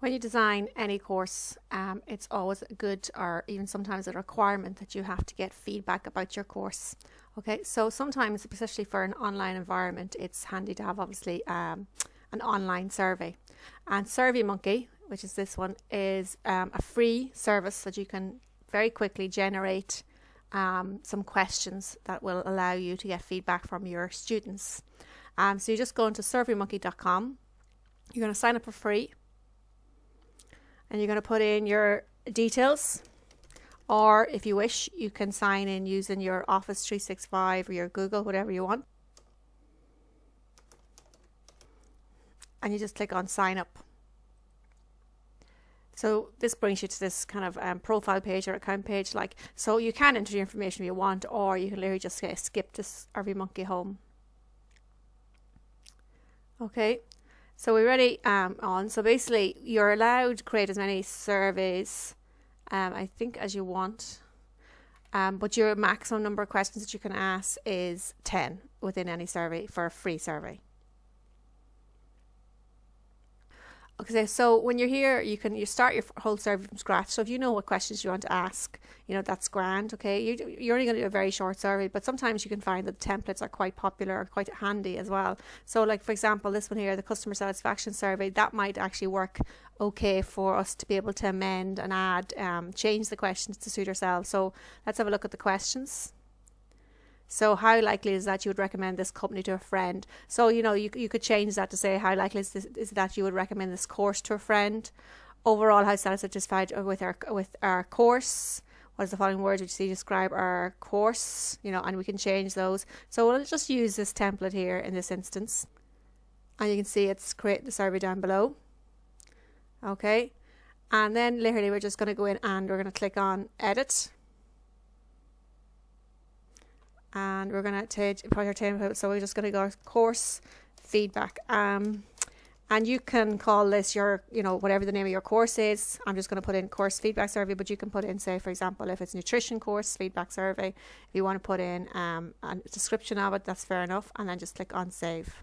When you design any course, it's always good, or even sometimes a requirement, that you have to get feedback about your course. Okay, so sometimes, especially for an online environment, it's handy to have obviously an online survey. And SurveyMonkey, which is this one, is a free service that you can very quickly generate some questions that will allow you to get feedback from your students. So you just go into SurveyMonkey.com. You're going to sign up for free. And you're going to put in your details, or if you wish, you can sign in using your Office 365 or your Google, whatever you want. And you just click on sign up. So this brings you to this kind of profile page or account page. So you can enter your information if you want, or you can literally just skip this SurveyMonkey home. Okay. So we're ready on. So basically, you're allowed to create as many surveys, I think, as you want. But your maximum number of questions that you can ask is 10 within any survey for a free survey. Okay, so when you're here, you start your whole survey from scratch. So if you know what questions you want to ask, that's grand. Okay, you're only going to do a very short survey, but sometimes you can find that templates are quite popular, or quite handy as well. So like, for example, this one here, the customer satisfaction survey, that might actually work okay for us to be able to amend and add, change the questions to suit ourselves. So let's have a look at the questions. So how likely is that you would recommend this company to a friend? So, you could change that to say, how likely is that you would recommend this course to a friend? Overall, how satisfied with our course? What is the following words would you describe our course? And we can change those. So we'll just use this template here in this instance. And you can see it's create the survey down below. Okay. And then literally we're just going to go in and we're going to click on edit. And we're going to put our template. So we're just going to go course feedback. And you can call this your, whatever the name of your course is. I'm just going to put in course feedback survey, but you can put in, say, for example, if it's nutrition course feedback survey, if you want to put in a description of it, that's fair enough. And then just click on save.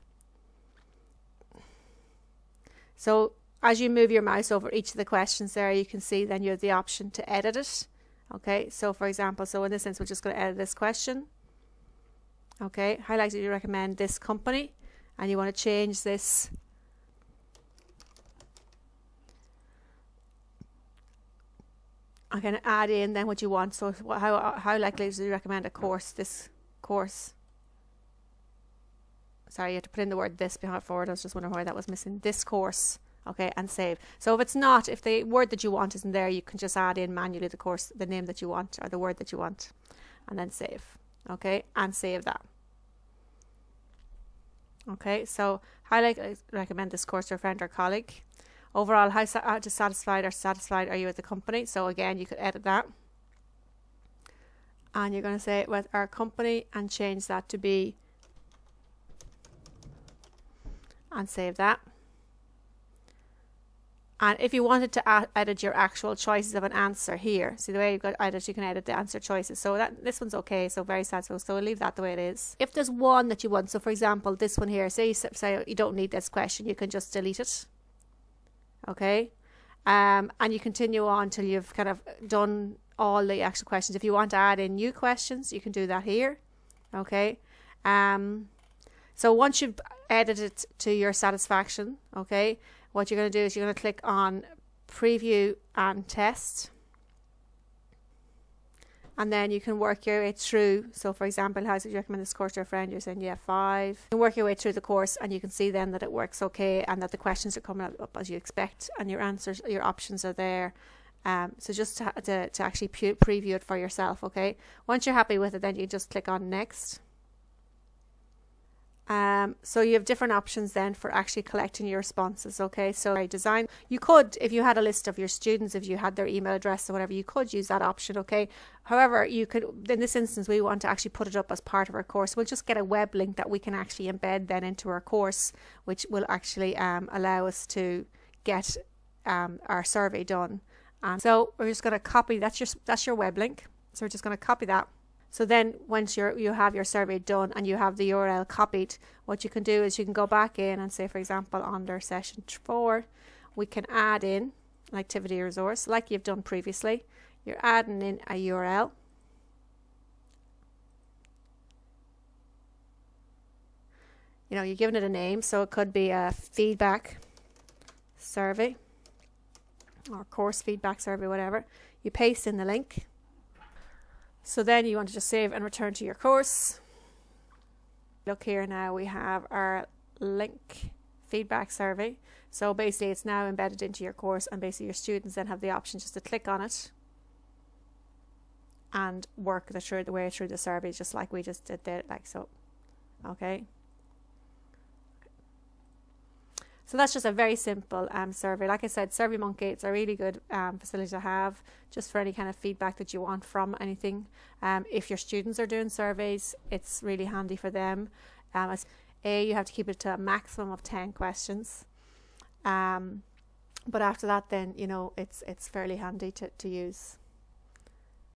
So as you move your mouse over each of the questions there, you can see then you have the option to edit it. Okay, so for example, in this instance, we're just going to edit this question. Okay, how likely do you recommend this company? And you want to change this. I'm going to add in then what you want. So how likely do you recommend a course, this course? Sorry, you have to put in the word this behind forward. I was just wondering why that was missing. This course. Okay, and save. So if the word that you want isn't there, you can just add in manually the name that you want, or the word that you want, and then save. Okay, and save that. Okay, so how likely recommend this course to a friend or colleague? Overall, how satisfied are you with the company? So again, you could edit that. And you're going to say with our company and change that to be, and save that. And if you wanted to edit your actual choices of an answer here, see the way you've got edit, you can edit the answer choices. So this one's okay, so very satisfied. So we'll leave that the way it is. If there's one that you want, so for example, this one here, say you don't need this question, you can just delete it. Okay, and you continue on till you've kind of done all the actual questions. If you want to add in new questions, you can do that here. Okay, so once you've edited to your satisfaction, okay, what you're going to do is you're going to click on preview and test, and then you can work your way through. So for example, how would you recommend this course to a friend? You're saying 5. You can work your way through the course, and you can see then that it works okay, and that the questions are coming up as you expect, and your answers, your options are there. So just to actually preview it for yourself. Okay, once you're happy with it, then you just click on next. So you have different options then for actually collecting your responses. Okay, so by design, you could, if you had a list of your students, if you had their email address or whatever, you could use that option. Okay, however, you could, in this instance, we want to actually put it up as part of our course. We'll just get a web link that we can actually embed then into our course, which will actually allow us to get our survey done. And so we're just going to copy, that's your web link. So we're just going to copy that. So then once you have your survey done and you have the URL copied, what you can do is you can go back in and say, for example, under session 4, we can add in an activity resource like you've done previously. You're adding in a URL. You know, you're giving it a name, so it could be a feedback survey or course feedback survey, whatever. You paste in the link. So then you want to just save and return to your course. Look here now, we have our link feedback survey. So basically it's now embedded into your course, and basically your students then have the option just to click on it and work the way through the survey, just like we just did there, like so. Okay. So that's just a very simple survey. Like I said, SurveyMonkey, it's a really good facility to have just for any kind of feedback that you want from anything. If your students are doing surveys, it's really handy for them. You have to keep it to a maximum of 10 questions. But after that, then, you know, it's fairly handy to use.